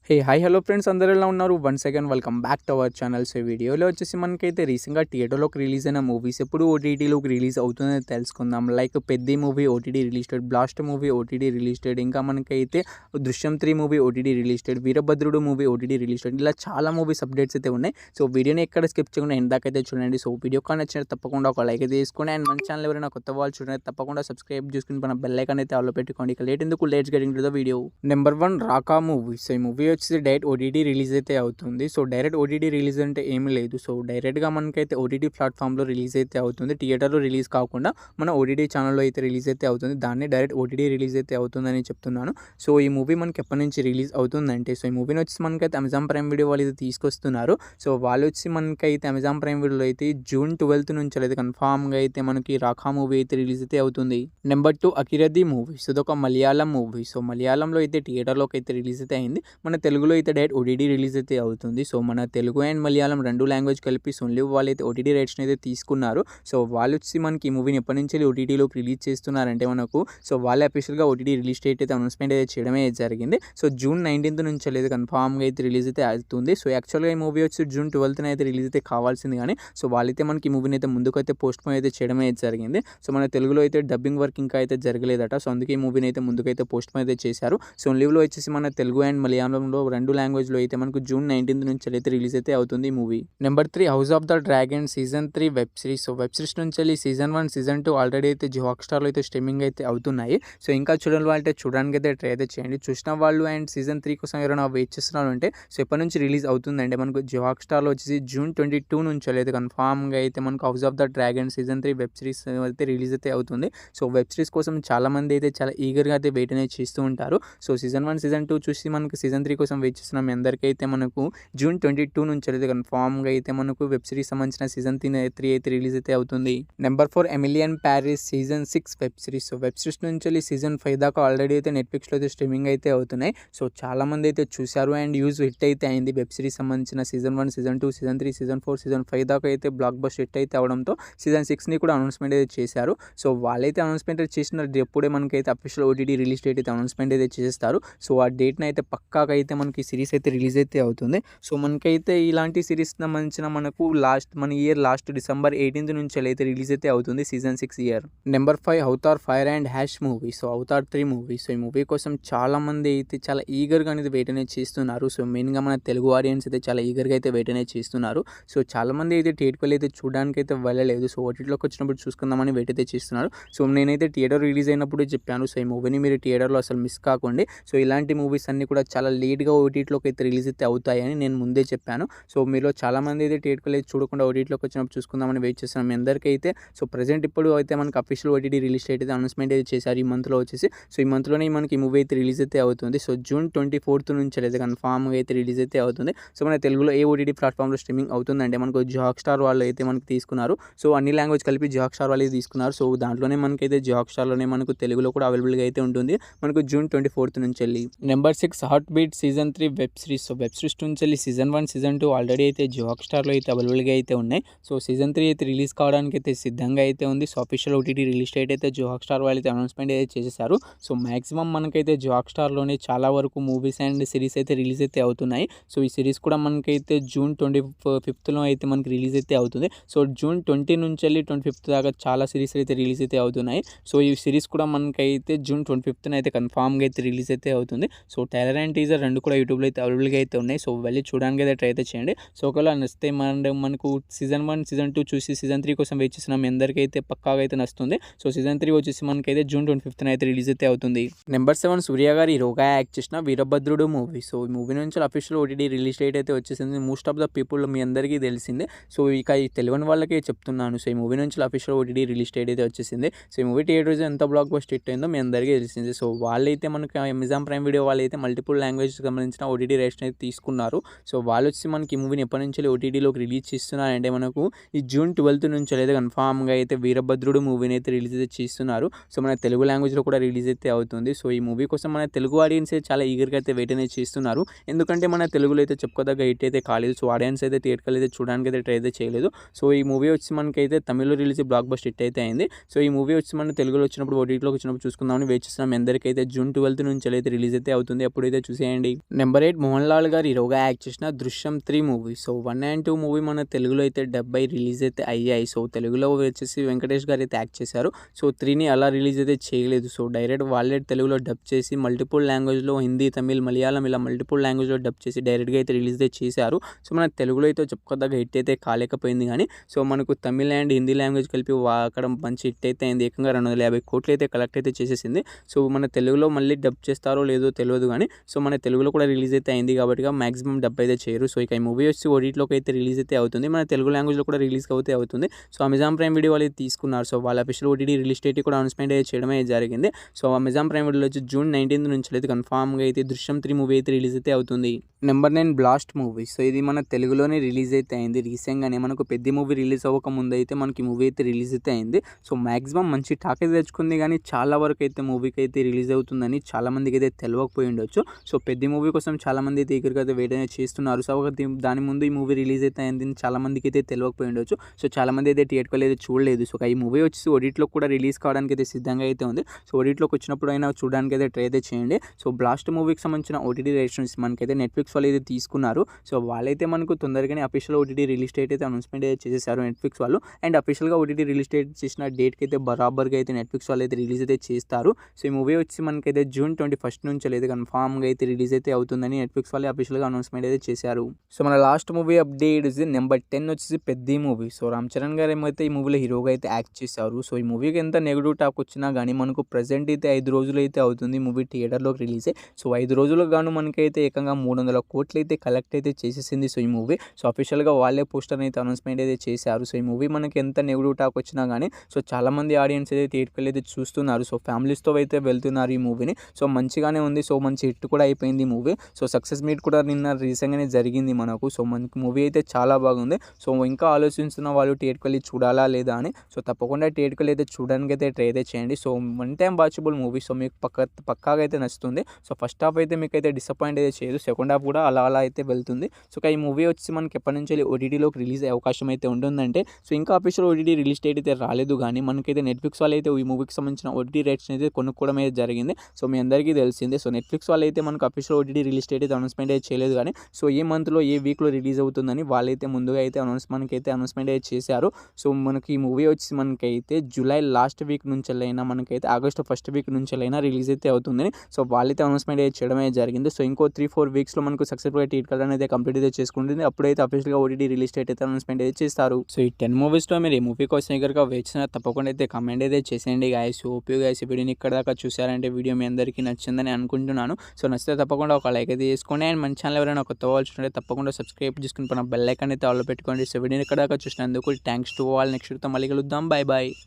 Hi hello friends, అందరూ ఎలా ఉన్నారు? Once again welcome back to our channel. So వీడియోలో వచ్చేసి మనకైతే రీసెంట్గా థియేటర్లోకి రిలీజ్ అయిన మూవీస్ ఎప్పుడు ఓటీటీలోకి రిలీజ్ అవుతుందని తెలుసుకుందాం. Like Peddi movie OTT released, blast movie OTT released, ఇంకా మనకైతే దృశ్యం 3 మూవీ ఓటీటీ రిలీజ్డ్, వీరభద్రుడు మూవీ ఓటీటీ రిలీజ్డ్, ఇలా చాలా మూవీస్ అప్డేట్స్ అయితే ఉన్నాయి. సో వీడియోని ఎక్కడ స్కిప్ చేయకుండా ఎందాకైతే చూడండి. సో వీడియో కానీ నచ్చినట్టు తప్పకుండా ఒక లైక్ అయితే తీసుకోండి. అండ్ మన ఛానల్ ఎవరైనా కొత్త వాళ్ళు చూడండి, తప్పకుండా సబ్స్క్రైబ్ చేసుకుని మన బెల్ ఐకాన్ అయితే ఆల్లో పెట్టుకోండి. ఇక లేట్ ఎందుకు, let's getting to the video. Number 1 Raka movie. So ఈ మూవీ వచ్చేసి డైరెక్ట్ ఓటీటీ రిలీజ్ అయితే అవుతుంది. సో డైరెక్ట్ ఓటీటీ రిలీజ్ అంటే ఏమీ లేదు. సో డైరెక్ట్గా మనకైతే ఓటీటీ ప్లాట్ఫామ్లో రిలీజ్ అయితే అవుతుంది. థియేటర్లో రిలీజ్ కాకుండా మన ఓటీటీ ఛానల్లో అయితే రిలీజ్ అయితే అవుతుంది. దాన్ని డైరెక్ట్ ఓటీటీ రిలీజ్ అయితే అవుతుందని చెప్తున్నాను. సో ఈ మూవీ మనకి ఎప్పటి నుంచి రిలీజ్ అవుతుందంటే, సో ఈ మూవీని వచ్చి మనకైతే అమెజాన్ ప్రైమ్ వీడియో వాళ్ళు అయితే తీసుకొస్తున్నారు. సో వాళ్ళు వచ్చి మనకైతే అమెజాన్ ప్రైమ్ వీడియోలో అయితే జూన్ 12 నుంచి అయితే కన్ఫామ్గా అయితే మనకి రాఖా మూవీ అయితే రిలీజ్ అయితే అవుతుంది. Number 2 అకిరది movie. సో ఇదొక మలయాళం మూవీ. సో మలయాళంలో అయితే థియేటర్లోకి అయితే రిలీజ్ అయితే అయింది. మన తెలుగులో అయితే డైరెక్ట్ ఓటీటీ రిలీజ్ అయితే అవుతుంది. సో మన తెలుగు అండ్ మలయాళం రెండు లాంగ్వేజ్ కలిపి సోన్లీ వాళ్ళు అయితే ఓటీటీ రైట్స్ని అయితే తీసుకున్నారు. సో వాళ్ళు వచ్చి మనకి ఈ మూవీని ఎప్పటి నుంచి ఓటీటీలోకి రిలీజ్ చేస్తున్నారంటే మనకు, సో వాళ్ళే అఫీషియల్గా ఓటీటీ రిలీజ్ డేట్ అయితే అనౌన్స్మెంట్ అయితే చేయడమే జరిగింది. సో జూన్ 19 నుంచి అయితే కన్ఫామ్గా అయితే రిలీజ్ అయితే అవుతుంది. సో యాక్చువల్గా ఈ మూవీ వచ్చి జూన్ 12 అయితే రిలీజ్ అయితే కావాల్సింది, కానీ సో వాళ్ళైతే మనకి ఈ మూవీని అయితే ముందుకు అయితే పోస్ట్ పోన్ అయితే చేయడమే జరిగింది. సో మన తెలుగులో అయితే డబ్బింగ్ వర్క్ ఇంకా అయితే జరగలేదట. సో అందుకే ఈ మూవీని అయితే ముందుకైతే పోస్ట్ పోన్ అయితే చేశారు. సో లీవ్లో వచ్చేసి మన తెలుగు అండ్ మలయాళంలో రెండు లాంగ్వేజ్లో అయితే మనకు జూన్ 19 నుంచి అయితే రిలీజ్ అయితే అవుతుంది ఈ movie. Number 3 house of the dragon season 3 web series. So web series నుంచి వెళ్ళి సీజన్ 1 సీజన్ 2 ఆల్రెడీ అయితే జియో హాట్‌స్టార్లో అయితే స్ట్రీమింగ్ అయితే అవుతున్నాయి. సో ఇంకా చూడని వాళ్ళు చూడడానికి అయితే ట్రై అయితే చేయండి. చూసిన వాళ్ళు అండ్ సీజన్ 3 కోసం ఎవరైనా వెయిట్ చేస్తున్నారు అంటే, సో ఎప్పటి నుంచి రిలీజ్ అవుతుందంటే మనకు జియో హాట్‌స్టార్లో వచ్చేసి జూన్ 22 నుంచి అయితే కన్ఫామ్గా అయితే మనకు house of the dragon season 3 web series అయితే రిలీజ్ అయితే అవుతుంది. సో వెబ్ సిరీస్ కోసం చాలా మంది అయితే చాలా ఈగర్గా అయితే వెయిట్ అనేది చేస్తూ ఉంటారు. సో సీజన్ 1 సీజన్ 2 చూసి మనకు సీజన్ 3 కోసం వెయిట్ చేస్తున్న మీ అందరికీ అయితే మనకు జూన్ 22 నుంచి అయితే కన్ఫామ్గా అయితే మనకు వెబ్ సిరీస్ సంబంధించిన సీజన్ 3 అయితే రిలీజ్ అయితే అవుతుంది. Number 4 Emily in Paris season 6 web series. So web series నుంచి సీజన్ 5 దాకా ఆల్రెడీ అయితే నెట్ఫ్లిక్స్లో అయితే స్ట్రీమింగ్ అయితే అవుతున్నాయి. సో చాలా మంది అయితే చూశారు అండ్ యూజ్ హిట్ అయితే అయింది. వెబ్ సిరీస్ సంబంధించిన season 1 season 2 season 3 season 4 season 5 దాకా అయితే బ్లాక్ బస్టర్ హిట్ అయితే అవడంతో సీజన్ 6ని కూడా అనౌన్స్మెంట్ అయితే చేశారు. సో వాళ్ళైతే అనౌన్స్మెంట్ అయితే చేసిన ఎప్పుడే మనకైతే అఫీషియల్ ఓటీటీ రిలీజ్ డేట్ అయితే అనౌన్స్మెంట్ అయితే చేస్తారు. సో ఆ డేట్ని అయితే పక్కాగా అయితే మనకి సిరీస్ అయితే రిలీజ్ అయితే అవుతుంది. సో మనకైతే ఇలాంటి సిరీస్ సంబంధించిన మనకు మన ఇయర్ లాస్ట్ డిసెంబర్ 18 నుంచి అయితే రిలీజ్ అయితే అవుతుంది season 6 year. Number 5 Avatar fire and hash movie. So Avatar 3 movie. So ఈ మూవీ కోసం చాలా మంది అయితే చాలా ఈగర్గా అనేది వెయిట్ అనేది చేస్తున్నారు. సో మెయిన్గా మన తెలుగు ఆడియన్స్ అయితే చాలా ఈగర్గా అయితే వెయిట్ అనేది చేస్తున్నారు. సో చాలా మంది అయితే థియేటర్కి వెళ్ళి అయితే చూడడానికి అయితే వెళ్ళలేదు. సో ఓటీటీలోకి వచ్చినప్పుడు చూసుకుందామని వెయిట్ అయితే చేస్తున్నారు. సో నేనైతే థియేటర్ రిలీజ్ అయినప్పుడు చెప్పాను, సో ఈ మూవీని మీరు థియేటర్లో అసలు మిస్ కాకండి. సో ఇలాంటి మూవీస్ అన్ని కూడా చాలా లేట్గా ఓటీటీలోకి అయితే రిలీజ్ అయితే అవుతాయని నేను ముందే చెప్పాను. సో మీలో చాలామంది అయితే థియేటర్కి వెళ్ళి చూడకుండా ఓటీటీలోకి వచ్చినప్పుడు చూసుకుందామని వెయిట్ చేస్తున్నాం. మీ అందరికీ అయితే సో ప్రజెంట్ ఇప్పుడు అయితే మనకి అఫీషియల్ ఓటీటీ రిలీజ్ డేట్ అయితే అనౌన్స్మెంట్ అయితే చేశారు ఈ మంత్లో వచ్చేసి. సో ఈ మంత్లోనే మనకి ఈ మూవీ అయితే రిలీజ్ అయితే అవుతుంది. సో జూన్ 24 నుంచి అయితే కన్ఫామ్గా అయితే రిలీజ్ అయితే అవుతుంది. సో మన తెలుగులో ఏ ఓటీటీ ప్లాట్ఫామ్లో స్ట్రీమింగ్ అవుతుందంటే మనకు జియో హాట్‌స్టార్ వాళ్ళు అయితే మనకి తీసుకున్నారు. సో అన్ని లాంగ్వేజ్ కలిపి జియో హాట్‌స్టార్ వాళ్ళు తీసుకున్నారు. సో దాంట్లోనే మనకైతే జియో హాట్‌స్టార్లోనే మనకు తెలుగులో కూడా అవైలబుల్గా అయితే ఉంటుంది మనకు జూన్ 24 నుంచి వెళ్ళి. Number 6 heart beat season 3 web series. So web series నుంచి వెళ్ళి సీజన్ 1 సీజన్ 2 ఆల్రెడీ అయితే జియో హాట్‌స్టార్లో అయితే అవైలబుల్గా అయితే ఉన్నాయి. సో సీజన్ 3 అయితే రిలీజ్ కావడానికి అయితే సిద్ధంగా అయితే ఉంది. So official OTT release date అయితే జియో హాట్‌స్టార్ వాళ్ళు అయితే అనౌన్స్మెంట్ అయితే చేసేసారు. సో మాక్సిమం మనకైతే జియో హాట్‌స్టార్లోనే చాలా వరకు మూవీస్ అండ్ సిరీస్ అయితే రిలీజ్ అయితే అవుతున్నాయి. సో ఈ సిరీస్ కూడా మనకైతే జూన్ 25th అయితే మనకి రిలీజ్ అయితే అవుతుంది. సో జూన్ 20 నుంచి వెళ్ళి 25th దాకా చాలా సిరీస్ అయితే రిలీజ్ అయితే అవుతున్నాయి. సో ఈ సిరీస్ కూడా మనకైతే జూన్ 25th అయితే కన్ఫామ్గా అయితే రిలీజ్ అయితే అవుతుంది. సో ట్రైలర్ అండ్ టీజర్ రెండు కూడా యూట్యూబ్లో అయితే అవైలబుల్గా అయితే ఉన్నాయి. సో వెళ్ళి చూడడానికి అయితే ట్రై అయితే చేయండి. సో ఒకవేళ నచ్చితే మనకు సీజన్ 1 సీజన్ 2 చూసి సీజన్ 3 కోసం వెయిట్ చేసిన మీ అందరికీ అయితే పక్కాగా అయితే నచ్చుతుంది. సో సీజన్ 3 వచ్చేసి మనకైతే జూన్ 25th అయితే రిలీజ్ అయితే అవుతుంది. నెంబర్ 7 సూర్య గారు హీరోగా యాక్ట్ చేసిన వీరభద్రుడు మూవీ. సో ఈ మూవీ నుంచి అఫీషియల్ ఓటీటీ రిలీజ్ డేట్ అయితే వచ్చేసింది. మోస్ట్ ఆఫ్ ద పీపుల్ మీ అందరికీ తెలిసిందే. సో ఇక ఈ తెలియని వాళ్ళకే చెప్తున్నాను. సో ఈ మూవీ నుంచి అఫీషియల్ ఓటీటీ రిలీజ్ డేట్ అయితే వచ్చేసింది. సో ఈ మూవీ థియేటర్స్ ఎంత బ్లాక్ బస్టర్ హిట్ అయిందో మీ అందరికీ తెలిసింది. సో వాళ్ళైతే మనకి అమెజాన్ ప్రైమ్ వీడియో వాళ్ళైతే మల్టిపుల్ లాంగ్వేజ్ సంబంధించిన ఓటీటీ రైట్స్ అయితే తీసుకున్నారు. సో వాళ్ళు వచ్చి మనకి ఈ మూవీని ఎప్పటి నుంచి ఓటీటీలోకి రిలీజ్ చేస్తున్నారంటే మనకు ఈ జూన్ 12 నుంచి అయితే కన్ఫామ్గా అయితే వీరభద్రుడు మూవీని అయితే రిలీజ్ అయితే చేస్తున్నారు. సో మన తెలుగు లాంగ్వేజ్లో కూడా రిలీజ్ అయితే అవుతుంది. సో ఈ మూవీ కోసం మన తెలుగు ఆడియన్స్ చాలా ఈగర్గా అయితే వెయిట్ అనేది చేస్తున్నారు. ఎందుకంటే మన తెలుగులో అయితే చెప్పుకోదగ్గ హిట్ అయితే కాలేదు. సో ఆడియన్స్ అయితే థియేటర్కి అయితే చూడడానికి అయితే ట్రై అయితే చేయలేదు. సో ఈ మూవీ వచ్చి మనకైతే తమిళ్లో రిలీజ్ బ్లాక్ బస్టర్ హిట్ అయితే అయింది. సో ఈ మూవీ వచ్చి మన తెలుగులో వచ్చినప్పుడు ఓటీటీలోకి వచ్చినప్పుడు చూసుకుందామని వెయిట్ చేస్తున్నాం. ఎందరికైతే జూన్ 12 నుంచి అయితే రిలీజ్ అయితే అవుతుంది. అప్పుడైతే చూసేయండి. నెంబర్ 8 మోహన్ లాల్ గారు హీరోగా యాక్ట్ చేసిన దృశ్యం 3 మూవీ. సో 1 అండ్ 2 మూవీ మన తెలుగులో అయితే డబ్ అయి రిలీజ్ అయితే అయ్యాయి. సో తెలుగులో వచ్చేసి వెంకటేష్ గారు అయితే యాక్ట్ చేశారు. సో 3ని అలా రిలీజ్ అయితే చేయలేదు. సో డైరెక్ట్ వాళ్ళే తెలుగులో డబ్ చేసి మల్టిపుల్ లాంగ్వేజ్లో హిందీ, తమిళ్, మలయాళం ఇలా మల్టిపుల్ లాంగ్వేజ్లో డబ్ చేసి డైరెక్ట్గా అయితే రిలీజ్ అయితే చేశారు. సో మన తెలుగులో అయితే చెప్పుకోదగ్గ హిట్ అయితే కాలేకపోయింది కానీ సో మనకు తమిళ్ అండ్ హిందీ లాంగ్వేజ్ కలిపి అక్కడ మంచి హిట్ అయితే అయింది. ఏకంగా 250 కోట్లు అయితే కలెక్ట్ అయితే చేసేసింది. సో మన తెలుగులో మళ్ళీ డబ్ చేస్తారో లేదో తెలియదు కానీ సో మన తెలుగులో కూడా రిలీజ్ అయితే అయింది కాబట్టి మాక్సిమం డబ్ అయితే చేయరు. సో ఇక ఈ మూవీ వచ్చి ఓటీటీలోకి అయితే రిలీజ్ అయితే అవుతుంది. మన తెలుగు లాంగ్వేజ్లో కూడా రిలీజ్ అయితే అవుతుంది. సో అమెజాన్ ప్రైమ్ వీడియో వాళ్ళు తీసుకున్నారు. సో వాళ్ళ అఫీషియల్ ఓటీటీ రిలీజ్ డేట్ కూడా అనౌన్స్మెంట్ అయితే చేయడమే జరిగింది. సో అమెజాన్ ప్రైమ్ వీడియోలో వచ్చి జూన్ 19 నుంచి అయితే కన్ఫామ్గా అయితే దృశ్యం 3 మూవీ అయితే రిలీజ్ అయితే అవుతుంది. Number 9 blast movie. సో ఇది మన తెలుగులోనే రిలీజ్ అయితే అయింది. రీసెంట్గానే మనకు పెద్ద మూవీ రిలీజ్ అవ్వక ముందు అయితే మనకి మూవీ అయితే రిలీజ్ అయితే అయింది. సో మాక్సిమం మంచి టాక్ అయితే తెచ్చుకుంది కానీ చాలా వరకు అయితే మూవీకి అయితే రిలీజ్ అవుతుందని చాలా మందికి అయితే తెలియకపోయి ఉండొచ్చు. సో పెద్ద మూవీ కోసం చాలా మంది అయితే దగ్గరికి అయితే వెయిట్ అయితే చేస్తున్నారు. సో దాని ముందు ఈ మూవీ రిలీజ్ అయితే అయింది చాలా మందికి అయితే తెలియకపోయి ఉండొచ్చు. సో చాలా మంది అయితే థియేటర్లో అయితే చూడలేదు. సో ఈ మూవీ వచ్చి ఓటీటీలో కూడా రిలీజ్ కావడానికి అయితే సిద్ధంగా అయితే ఉంది. సో ఓటీటీలోకి వచ్చినప్పుడు అయినా చూడడానికి అయితే ట్రై అయితే చేయండి. సో బ్లాస్ట్ మూవీకి సంబంధించిన ఓటీటీ రైట్స్ మనకైతే నెట్ఫ్లిక్స్ వాళ్ళు అయితే తీసుకున్నారు. సో వాళ్ళైతే మనకు తొందరగానే అఫీషియల్ ఓటీటీ రిలీజ్ డేట్ అయితే అనౌన్స్మెంట్ అయితే చేసేసారు నెట్ఫ్లిక్స్ వాళ్ళు. అండ్ అఫీషియల్గా ఓటీటీ రిలీజ్ డేట్ చేసిన డేట్కి అయితే బరాబర్గా అయితే నెట్ఫ్లిక్స్ వాళ్ళు అయితే రిలీజ్ అయితే చేస్తారు. సో ఈ మూవీ వచ్చి మనకైతే జూన్ 21 నుంచి అయితే కన్ఫామ్గా అయితే రిలీజ్ అయితే అవుతుందని నెట్ఫ్లిక్స్ వాళ్ళు అఫీషియల్గా అనౌన్స్మెంట్ అయితే చేశారు. సో మన లాస్ట్ మూవీ అప్డేట్ నెంబర్ 10 వచ్చేసి పెద్ద మూవీ. సో రామ్ చరణ్ గారు ఏమైతే ఈ మూవీలో హీరోగా అయితే యాక్ట్ చేశారు. సో ఈ మూవీకి ఎంత నెగిటివ్ టాక్ వచ్చినా కానీ మనకు ప్రజెంట్ అయితే 5 రోజులు అయితే అవుతుంది మూవీ థియేటర్లోకి రిలీజ్. సో 5 రోజులకు గాను మనకైతే ఏకంగా 300 కోట్లు అయితే కలెక్ట్ అయితే చేసేసింది. సో ఈ మూవీ సో అఫీషియల్గా వాళ్ళే పోస్టర్ అయితే అనౌన్స్మెంట్ అయితే చేశారు. సో ఈ మూవీ మనకి ఎంత నెగిటివ్ టాక్ వచ్చినా కానీ సో చాలామంది ఆడియన్స్ అయితే థియేటర్కి అయితే చూస్తున్నారు. సో ఫ్యామిలీస్తో అయితే వెళ్తున్నారు ఈ మూవీని. సో మంచిగానే ఉంది. సో మంచి హిట్ కూడా అయిపోయింది ఈ మూవీ. సో సక్సెస్ మీట్ కూడా నిన్న రీసెంట్గానే జరిగింది మనకు. సో మనకి మూవీ అయితే చాలా బాగుంది. సో ఇంకా ఆలోచిస్తున్న వాళ్ళు థియేటర్కి వెళ్ళి చూడాలా లేదా అని సో తప్పకుండా థియేటర్కి వెళ్ళి అయితే చూడడానికి అయితే ట్రై అయితే చేయండి. So one time watchable movie. So మీకు పక్కాగా అయితే నచ్చుతుంది. సో ఫస్ట్ హాఫ్ అయితే మీకు అయితే డిసప్పాయింట్ అయితే చేయదు. సెకండ్ హాఫ్ కూడా అలా అయితే వెళ్తుంది. సో ఈ మూవీ వచ్చి మనకి ఎప్పటి నుంచి ఓటీటీలోకి రిలీజ్ అయ్యే అవకాశం అయితే ఉంటుందంటే సో ఇంకా అఫీషియల్ ఓటీటీ రిలీజ్ డేట్ అయితే రాలేదు కానీ మనకైతే నెట్ఫ్లిక్స్ వాళ్ళు అయితే ఈ మూవీకి సంబంధించిన ఓటీటీ రైట్స్ అయితే కొనుక్కోవడం అయితే జరిగింది. సో మీ అందరికీ తెలిసిందే. సో నెట్ఫ్లిక్స్ వాళ్ళు అయితే మనకు అఫీషియల్ ఓటీటీ రిలీజ్ డేట్ అయితే అనౌన్స్మెంట్ అయితే చేయలేదు కానీ సో ఏ మంత్లో ఏ వీక్లో రిలీజ్ అవుతుందని వాళ్ళైతే ముందుగా అయితే అనౌన్స్మెంట్ అయితే చేశారు. సో మనకి ఈ మూవీ వచ్చి మనకైతే జూలై లాస్ట్ వీక్ నుంచి అయినా మనకైతే ఆగస్ట్ ఫస్ట్ వీక్ నుంచి అయినా రిలీజ్ అయితే అవుతుందని సో వాళ్ళైతే అనౌన్స్మెంట్ అయితే చేయడమే జరిగింది. సో ఇంకో 3-4 వీక్స్లో మనకు సక్సెస్ఫుల్గా థియేటర్ అనేది కంప్లీట్ అయితే చేసుకుంటుంది. అప్పుడైతే అఫీషియల్గా ఓటీటీ రిలీజ్ డేట్ అయితే అనౌన్స్మెంట్ అయితే చేస్తారు. సో ఈ 10 మూవీస్లో మీరు ఈ మూవీ కోసం దగ్గరగా వేచిన తప్పకుండా అయితే కమెంట్ అయితే చేసేయండి గాయస్. ఓపీ గాయస్ వీడియోని ఇక్కడ దాకా చూసారంటే వీడియో మీ అందరికీ నచ్చిందని అనుకుంటున్నాను. సో నచ్చితే తప్పకుండా ఒక లైక్ అయితే చేసుకోండి. అండ్ మన ఛానల్ ఎవరైనా కొత్త వాళ్ళు చూడండి తప్పకుండా సబ్స్క్రైబ్ చేసుకుని పైన బెల్ ఐకాన్ అయితే ఆల్లో పెట్టుకోండి. సో వీడియోని ఇక్కడ దాకా చూసినందుకు థ్యాంక్స్ టు ఆల్. నెక్స్ట్ మళ్ళీ కలుద్దాం. Bye bye.